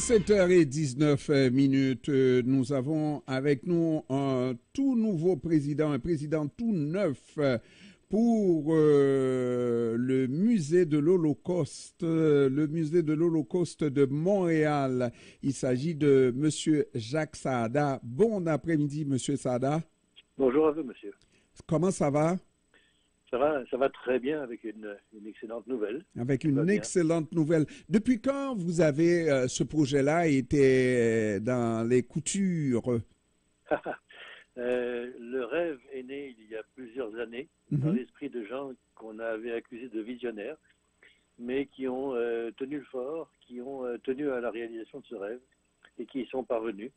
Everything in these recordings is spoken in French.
17h19 nous avons avec nous un tout nouveau président, un président tout neuf pour le musée de l'Holocauste, de Montréal. Il s'agit de Monsieur Jacques Saada. Bon après-midi, Monsieur Saada. Bonjour à vous, monsieur. Comment ça va? Ça va très bien avec une excellente nouvelle. Avec une excellente nouvelle. Depuis quand vous avez ce projet-là été dans les coutures? Le rêve est né il y a plusieurs années dans l'esprit de gens qu'on avait accusés de visionnaires, mais qui ont tenu le fort, qui ont tenu à la réalisation de ce rêve et qui y sont parvenus.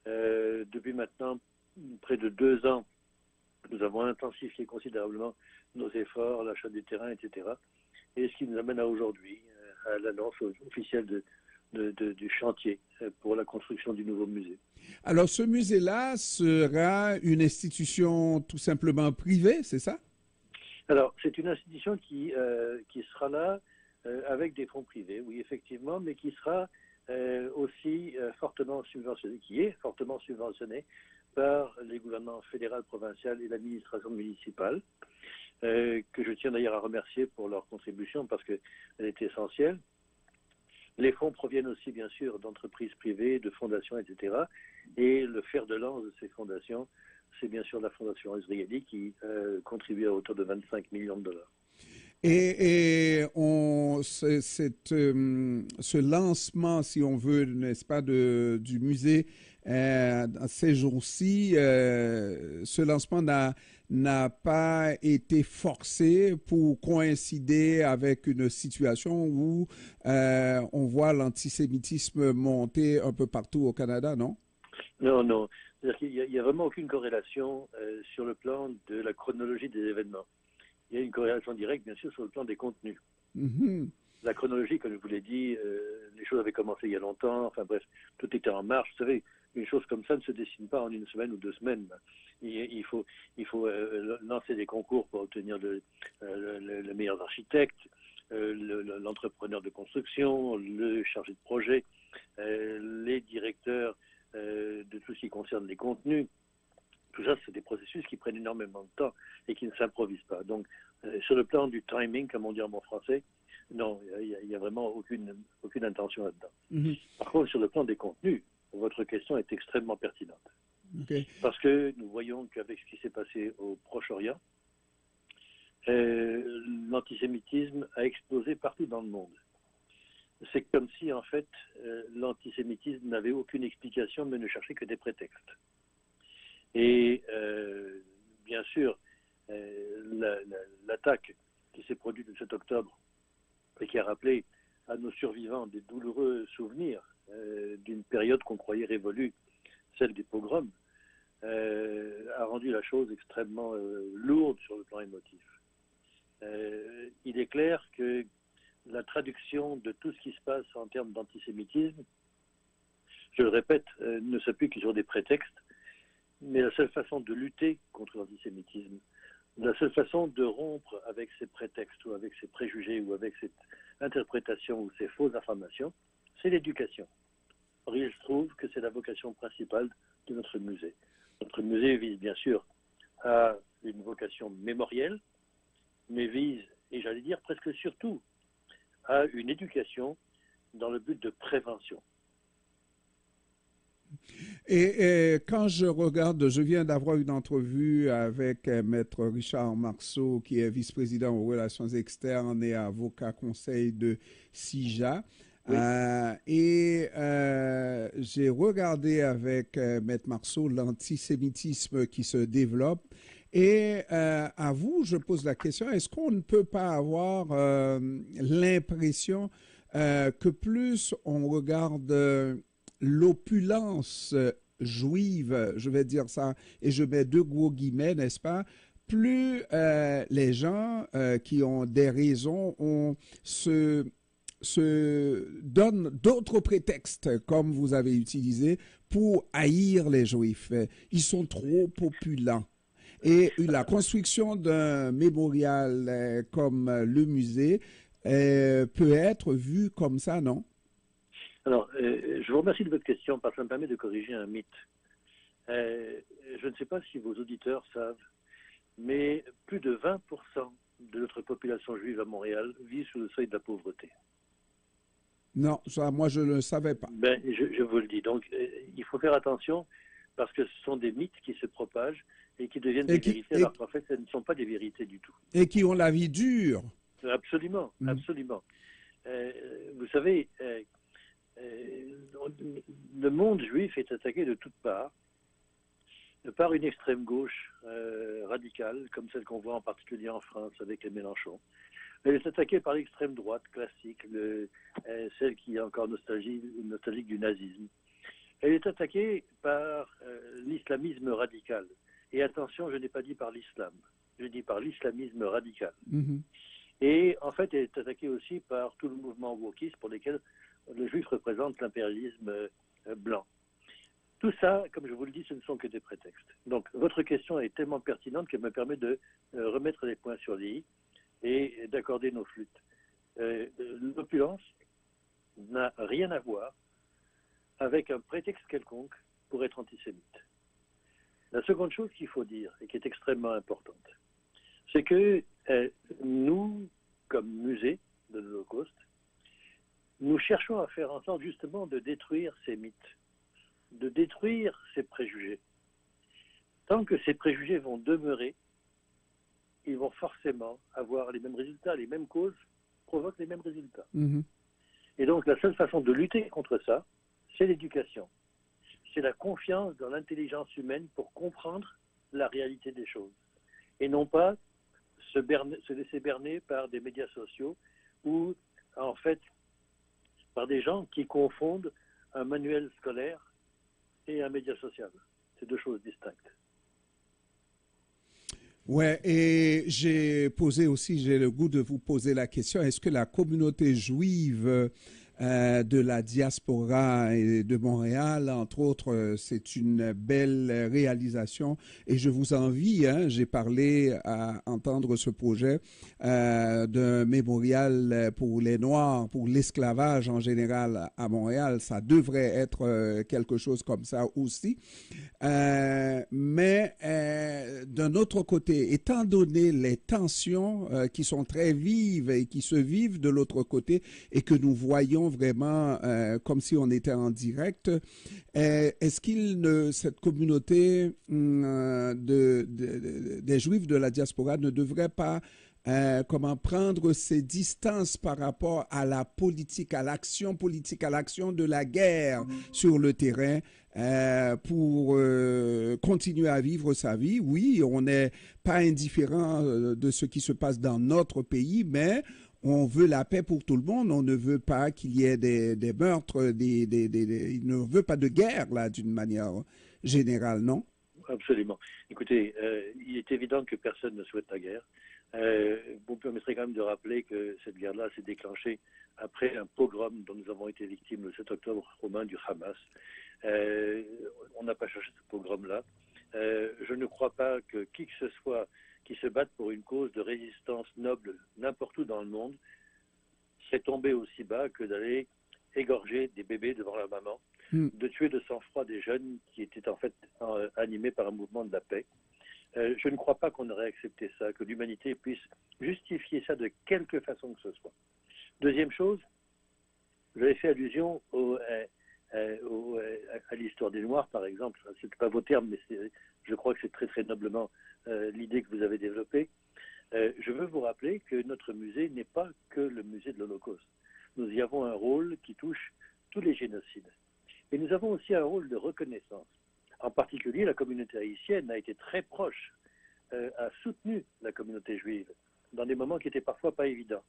Depuis maintenant près de 2 ans, nous avons intensifié considérablement nos efforts, l'achat des terrains, etc. Et ce qui nous amène à aujourd'hui, à l'annonce officielle du chantier pour la construction du nouveau musée. Alors, ce musée-là sera une institution tout simplement privée, c'est ça? Alors, c'est une institution qui sera là avec des fonds privés, oui, effectivement, mais qui sera aussi fortement subventionnée, qui est fortement subventionnée par les gouvernements fédéral, provincial et l'administration municipale, que je tiens d'ailleurs à remercier pour leur contribution parce qu'elle est essentielle. Les fonds proviennent aussi, bien sûr, d'entreprises privées, de fondations, etc. Et le fer de lance de ces fondations, c'est bien sûr la Fondation Azrieli qui contribue à hauteur de 25 millions de dollars. Et ce lancement, si on veut, n'est-ce pas, du musée, ces jours-ci, ce lancement n'a pas été forcé pour coïncider avec une situation où on voit l'antisémitisme monter un peu partout au Canada, non? Non, non. C'est-à-dire qu'il n'y a vraiment aucune corrélation sur le plan de la chronologie des événements. Il y a une corrélation directe, bien sûr, sur le plan des contenus. La chronologie, comme je vous l'ai dit, les choses avaient commencé il y a longtemps. Enfin bref, tout était en marche. Vous savez, une chose comme ça ne se dessine pas en 1 semaine ou 2 semaines. Il faut lancer des concours pour obtenir le meilleur architecte, l'entrepreneur de construction, le chargé de projet, les directeurs de tout ce qui concerne les contenus. Tout ça, c'est des processus qui prennent énormément de temps et qui ne s'improvisent pas. Donc, sur le plan du timing, comme on dit en bon français, non, il n'y a vraiment aucune intention là-dedans. Par contre, sur le plan des contenus, votre question est extrêmement pertinente. Okay. Parce que nous voyons qu'avec ce qui s'est passé au Proche-Orient, l'antisémitisme a explosé partout dans le monde. C'est comme si, en fait, l'antisémitisme n'avait aucune explication, mais ne cherchait que des prétextes. Et bien sûr, l'attaque qui s'est produite le 7 octobre et qui a rappelé à nos survivants des douloureux souvenirs d'une période qu'on croyait révolue, celle des pogroms, a rendu la chose extrêmement lourde sur le plan émotif. Il est clair que la traduction de tout ce qui se passe en termes d'antisémitisme, je le répète, ne s'appuie que sur des prétextes. Mais la seule façon de lutter contre l'antisémitisme, la seule façon de rompre avec ces prétextes ou avec ces préjugés ou avec cette interprétation ou ces fausses informations, c'est l'éducation. Or, il se trouve que c'est la vocation principale de notre musée. Notre musée vise bien sûr à une vocation mémorielle, mais vise, et j'allais dire presque surtout, à une éducation dans le but de prévention. Et quand je regarde, je viens d'avoir une entrevue avec Maître Richard Marceau, qui est vice-président aux relations externes et avocat conseil de CIJA. Oui. J'ai regardé avec Maître Marceau l'antisémitisme qui se développe. Et à vous, je pose la question, est-ce qu'on ne peut pas avoir l'impression que plus on regarde l'opulence juive, je vais dire ça, et je mets 2 gros guillemets, n'est-ce pas, plus les gens qui ont des raisons se donnent d'autres prétextes, comme vous avez utilisé, pour haïr les Juifs. Ils sont trop opulents. Et la construction d'un mémorial comme le musée peut être vue comme ça, non? Alors, je vous remercie de votre question parce que ça me permet de corriger un mythe. Je ne sais pas si vos auditeurs savent, mais plus de 20% de notre population juive à Montréal vit sous le seuil de la pauvreté. Non, ça, moi, je ne le savais pas. Ben, je vous le dis. Donc, il faut faire attention parce que ce sont des mythes qui se propagent et qui deviennent des vérités, alors qu'en fait, ce ne sont pas des vérités du tout. Et qui ont la vie dure. Absolument, absolument. Vous savez, le monde juif est attaqué de toutes parts par une extrême gauche radicale, comme celle qu'on voit en particulier en France avec les Mélenchon. Elle est attaquée par l'extrême droite classique, celle qui est encore nostalgique du nazisme. Elle est attaquée par l'islamisme radical. Et attention, je n'ai pas dit par l'islam, je dis par l'islamisme radical. Et en fait, elle est attaquée aussi par tout le mouvement wokiste pour lesquels le juif représente l'impérialisme blanc. Tout ça, comme je vous le dis, ce ne sont que des prétextes. Donc, votre question est tellement pertinente qu'elle me permet de remettre les points sur les i et d'accorder nos flûtes. L'opulence n'a rien à voir avec un prétexte quelconque pour être antisémite. La seconde chose qu'il faut dire, et qui est extrêmement importante, c'est que nous, comme musée de l'Holocauste, nous cherchons à faire en sorte justement de détruire ces mythes, de détruire ces préjugés. Tant que ces préjugés vont demeurer, ils vont forcément avoir les mêmes résultats, les mêmes causes provoquent les mêmes résultats. Et donc la seule façon de lutter contre ça, c'est l'éducation. C'est la confiance dans l'intelligence humaine pour comprendre la réalité des choses. Et non pas se laisser berner par des médias sociaux ou en fait par des gens qui confondent un manuel scolaire et un média social. C'est deux choses distinctes. Ouais, et j'ai le goût de vous poser la question, est-ce que la communauté juive de la diaspora et de Montréal, entre autres, c'est une belle réalisation et je vous envie, hein, j'ai parlé à entendre ce projet d'un mémorial pour les Noirs, pour l'esclavage en général à Montréal, ça devrait être quelque chose comme ça aussi. Mais d'un autre côté, étant donné les tensions qui sont très vives et qui se vivent de l'autre côté et que nous voyons vraiment comme si on était en direct, est-ce cette communauté des Juifs de la diaspora ne devrait pas comment prendre ses distances par rapport à la politique, à l'action politique, à l'action de la guerre sur le terrain pour continuer à vivre sa vie. Oui, on n'est pas indifférent de ce qui se passe dans notre pays, mais on veut la paix pour tout le monde. On ne veut pas qu'il y ait des meurtres, il ne veut pas de guerre, là, d'une manière générale, non? Absolument. Écoutez, il est évident que personne ne souhaite la guerre. Vous me permettrez quand même de rappeler que cette guerre-là s'est déclenchée après un pogrom dont nous avons été victimes le 7 octobre romain du Hamas. On n'a pas cherché ce pogrom-là. Je ne crois pas que qui que ce soit qui se batte pour une cause de résistance noble n'importe où dans le monde serait tombé aussi bas que d'aller égorger des bébés devant leur maman, de tuer de sang-froid des jeunes qui étaient en fait animés par un mouvement de la paix. Je ne crois pas qu'on aurait accepté ça, que l'humanité puisse justifier ça de quelque façon que ce soit. Deuxième chose, j'avais fait allusion à l'histoire des Noirs, par exemple. Ce n'est pas vos termes, mais je crois que c'est très très noblement l'idée que vous avez développée. Je veux vous rappeler que notre musée n'est pas que le musée de l'Holocauste. Nous y avons un rôle qui touche tous les génocides. Et nous avons aussi un rôle de reconnaissance. En particulier, la communauté haïtienne a été très proche, a soutenu la communauté juive dans des moments qui étaient parfois pas évidents.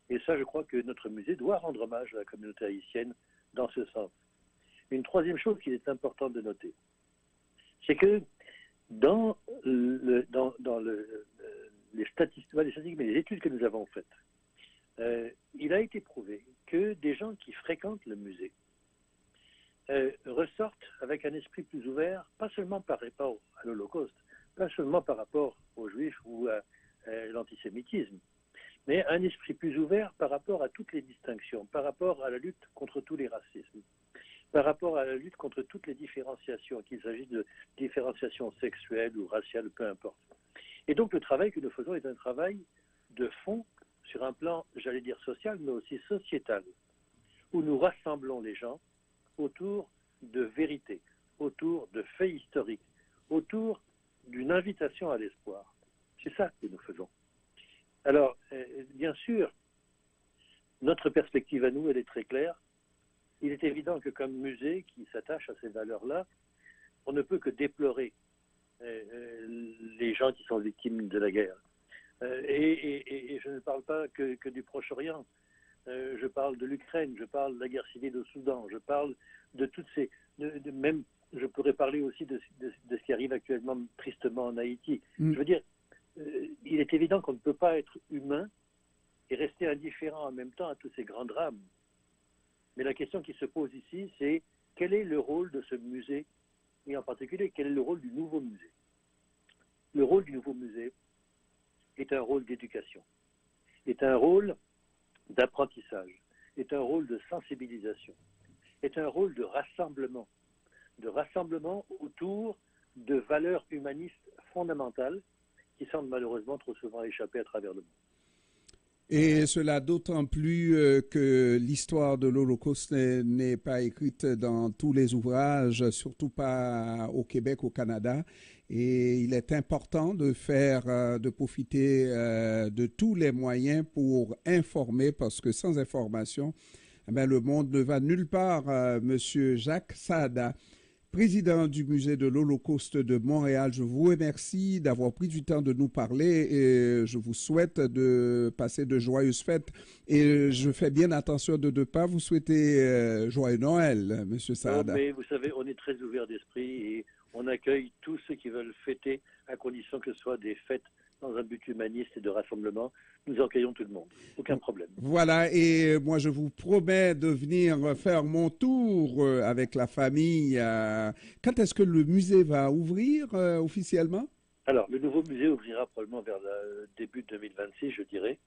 Et ça, je crois que notre musée doit rendre hommage à la communauté haïtienne dans ce sens. Une troisième chose qu'il est important de noter, c'est que dans les statistiques, mais les études que nous avons faites, il a été prouvé que des gens qui fréquentent le musée ressortent avec un esprit plus ouvert, pas seulement par rapport à l'Holocauste, pas seulement par rapport aux Juifs ou à l'antisémitisme, mais un esprit plus ouvert par rapport à toutes les distinctions, par rapport à la lutte contre tous les racismes, par rapport à la lutte contre toutes les différenciations, qu'il s'agisse de différenciations sexuelles ou raciales, peu importe. Et donc le travail que nous faisons est un travail de fond sur un plan, j'allais dire social, mais aussi sociétal, où nous rassemblons les gens autour de vérités, autour de faits historiques, autour d'une invitation à l'espoir. C'est ça que nous faisons. Alors, bien sûr, notre perspective à nous, elle est très claire. Il est évident que comme musée qui s'attache à ces valeurs-là, on ne peut que déplorer les gens qui sont victimes de la guerre. Et je ne parle pas que du Proche-Orient. Je parle de l'Ukraine, je parle de la guerre civile au Soudan, je parle de toutes ces... même, je pourrais parler aussi de ce qui arrive actuellement tristement en Haïti. Je veux dire, il est évident qu'on ne peut pas être humain et rester indifférent en même temps à tous ces grands drames. Mais la question qui se pose ici, c'est quel est le rôle de ce musée, et en particulier, quel est le rôle du nouveau musée? Le rôle du nouveau musée est un rôle d'éducation, est un rôle d'apprentissage, est un rôle de sensibilisation, est un rôle de rassemblement autour de valeurs humanistes fondamentales qui semblent malheureusement trop souvent échapper à travers le monde. Et cela d'autant plus que l'histoire de l'Holocauste n'est pas écrite dans tous les ouvrages, surtout pas au Québec, au Canada. Et il est important de profiter de tous les moyens pour informer, parce que sans information, le monde ne va nulle part. Monsieur Jacques Saada, président du Musée de l'Holocauste de Montréal, je vous remercie d'avoir pris du temps de nous parler et je vous souhaite de passer de joyeuses fêtes. Et je fais bien attention de ne pas vous souhaiter joyeux Noël, Monsieur Saada. Non, mais vous savez, on est très ouvert d'esprit et on accueille tous ceux qui veulent fêter, à condition que ce soit des fêtes dans un but humaniste et de rassemblement. Nous accueillons tout le monde, aucun problème. Voilà, et moi je vous promets de venir faire mon tour avec la famille. Quand est-ce que le musée va ouvrir officiellement? Alors, le nouveau musée ouvrira probablement vers le début 2026, je dirais,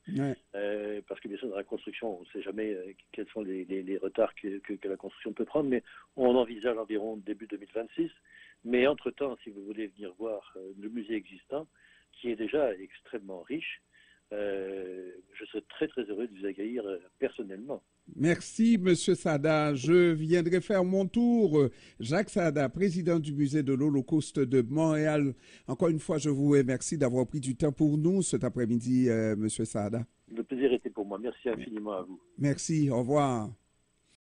parce que bien sûr, dans la construction, on ne sait jamais quels sont les retards que la construction peut prendre, mais on envisage environ début 2026. Mais entre-temps, si vous voulez venir voir le musée existant, qui est déjà extrêmement riche, je serais très très heureux de vous accueillir personnellement. Merci, Monsieur Saada. Je viendrai faire mon tour. Jacques Saada, président du Musée de l'Holocauste de Montréal. Encore une fois, je vous remercie d'avoir pris du temps pour nous cet après-midi, Monsieur Saada. Le plaisir était pour moi. Merci infiniment à vous. Merci. Au revoir.